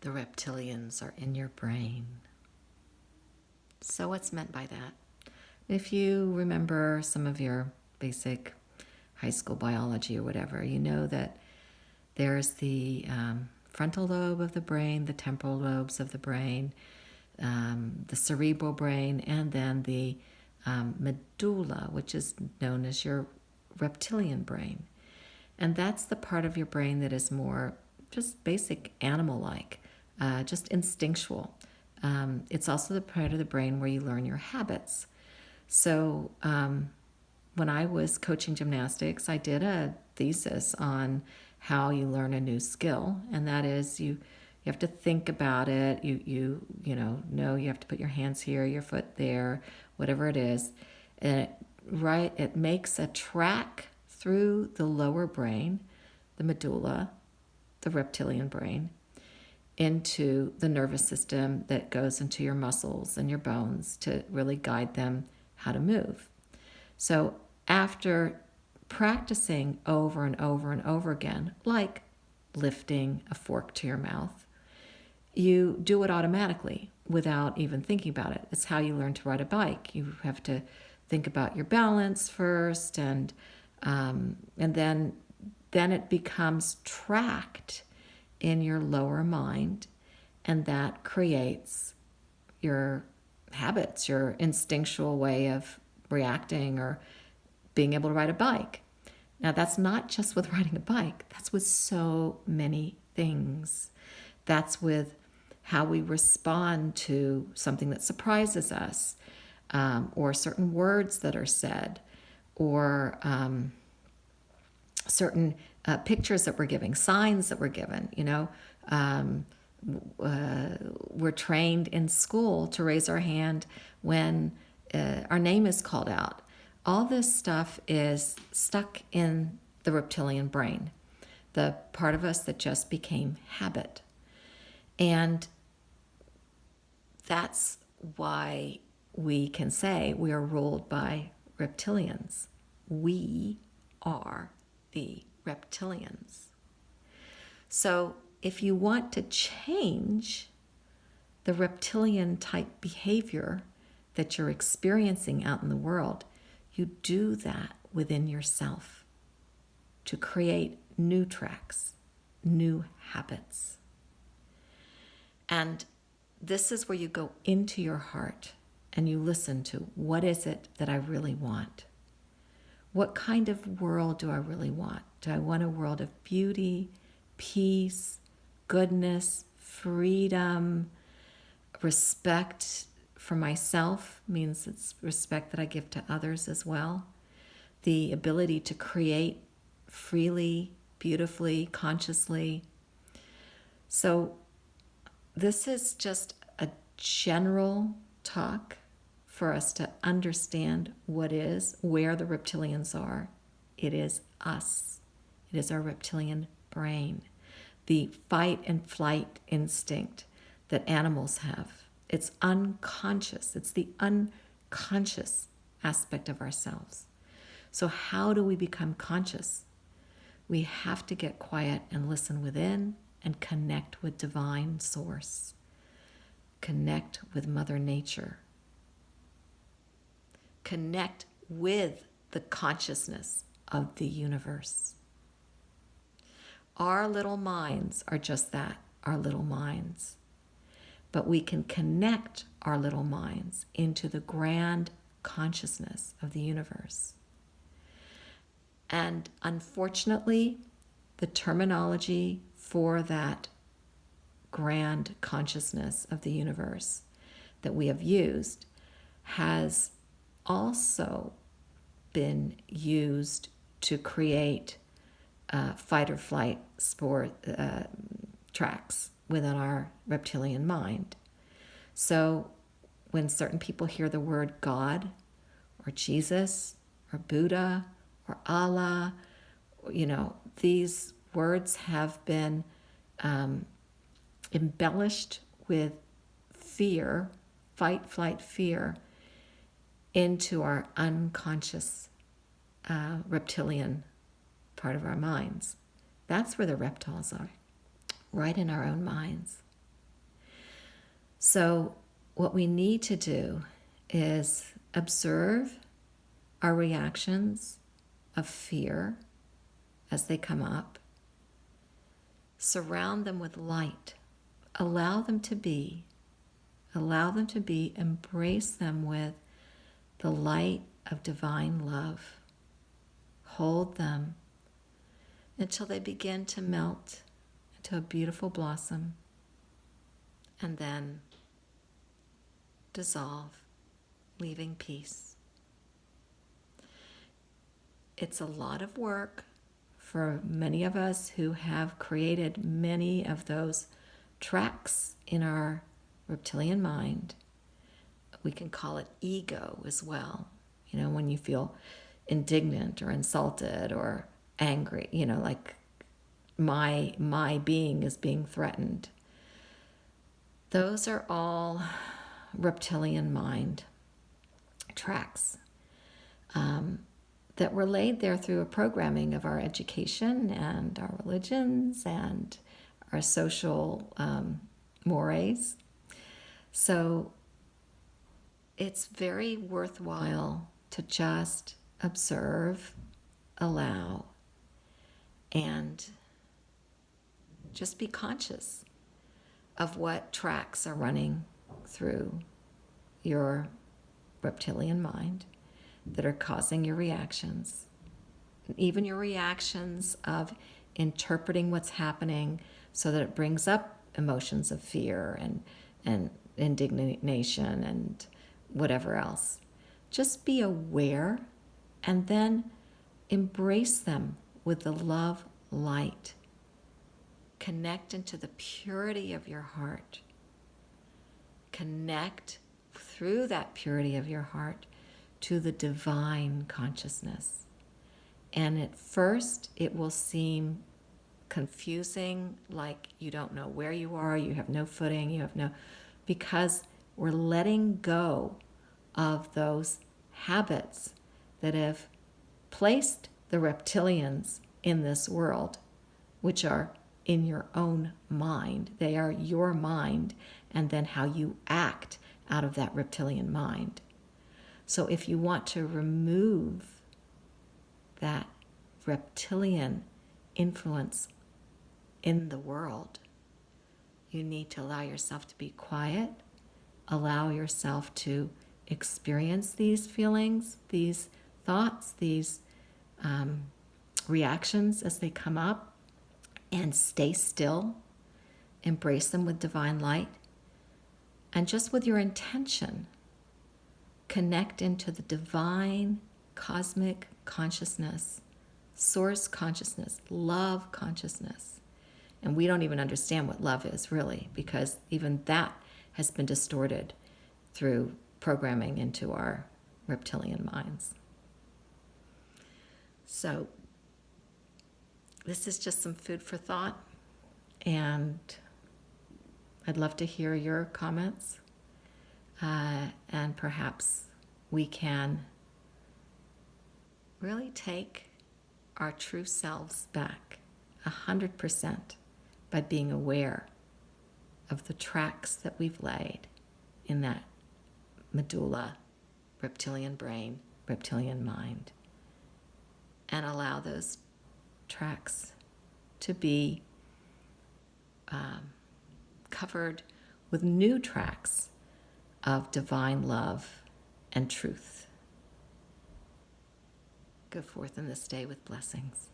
The reptilians are in your brain. So what's meant by that? If you remember some of your basic high school biology or whatever, you know that there's the frontal lobe of the brain, the temporal lobes of the brain, the cerebral brain, and then the medulla, which is known as your reptilian brain. And that's the part of your brain that is more just basic animal-like, just instinctual. It's also the part of the brain where you learn your habits. So when I was coaching gymnastics, I did a thesis on how you learn a new skill, and that is you have to think about it. You know you have to put your hands here, your foot there, whatever it is, and it makes a track through the lower brain, the medulla, the reptilian brain, into the nervous system that goes into your muscles and your bones to really guide them how to move. So after practicing over and over and over again, like lifting a fork to your mouth, you do it automatically without even thinking about it. It's how you learn to ride a bike. You have to think about your balance first, and then it becomes tracked in your lower mind, and that creates your habits, your instinctual way of reacting or being able to ride a bike. Now, that's not just with riding a bike, that's with so many things. That's with how we respond to something that surprises us, or certain words that are said, or certain pictures that we're giving, signs that we're given. We're trained in school to raise our hand when our name is called out. All this stuff is stuck in the reptilian brain, the part of us that just became habit. And that's why we can say we are ruled by reptilians. We are the reptilians. So if you want to change the reptilian type behavior that you're experiencing out in the world, you do that within yourself to create new tracks, new habits. And this is where you go into your heart and you listen to, what is it that I really want? What kind of world do I really want? Do I want a world of beauty, peace, goodness, freedom, respect for myself? Means it's respect that I give to others as well. The ability to create freely, beautifully, consciously. So this is just a general talk for us to understand where the reptilians are. It is us. It is our reptilian brain. The fight and flight instinct that animals have. It's unconscious. It's the unconscious aspect of ourselves. So how do we become conscious? We have to get quiet and listen within and connect with divine source. Connect with Mother Nature. Connect with the consciousness of the universe. Our little minds are just that, our little minds. But we can connect our little minds into the grand consciousness of the universe. And unfortunately, the terminology for that grand consciousness of the universe that we have used has also been used to create fight or flight tracks within our reptilian mind. So when certain people hear the word God or Jesus or Buddha or Allah, these words have been embellished with fear, fight, flight, fear, into our unconscious reptilian part of our minds. That's where the reptiles are, right in our own minds. So, what we need to do is observe our reactions of fear as they come up, surround them with light, allow them to be, embrace them with the light of divine love. Hold them until they begin to melt into a beautiful blossom and then dissolve, leaving peace. It's a lot of work for many of us who have created many of those tracks in our reptilian mind. We can call it ego as well. When you feel indignant or insulted or angry, like my being is being threatened. Those are all reptilian mind tracks that were laid there through a programming of our education and our religions and our social mores. So it's very worthwhile to just observe, allow, and just be conscious of what tracks are running through your reptilian mind that are causing your reactions. Even your reactions of interpreting what's happening so that it brings up emotions of fear and indignation and whatever else. Just be aware and then embrace them with the love light. Connect into the purity of your heart. Connect through that purity of your heart to the divine consciousness. And at first, it will seem confusing, like you don't know where you are, you have no footing, because we're letting go of those habits that have placed the reptilians in this world, which are in your own mind. They are your mind, and then how you act out of that reptilian mind. So if you want to remove that reptilian influence in the world, you need to allow yourself to be quiet, allow yourself to experience these feelings, these thoughts, these reactions as they come up, and stay still, embrace them with divine light, and just with your intention, connect into the divine cosmic consciousness, source consciousness, love consciousness. And we don't even understand what love is really, because even that has been distorted through programming into our reptilian minds. So this is just some food for thought, and I'd love to hear your comments, and perhaps we can really take our true selves back 100% by being aware of the tracks that we've laid in that medulla, reptilian brain, reptilian mind, and allow those tracks to be covered with new tracks of divine love and truth. Go forth in this day with blessings.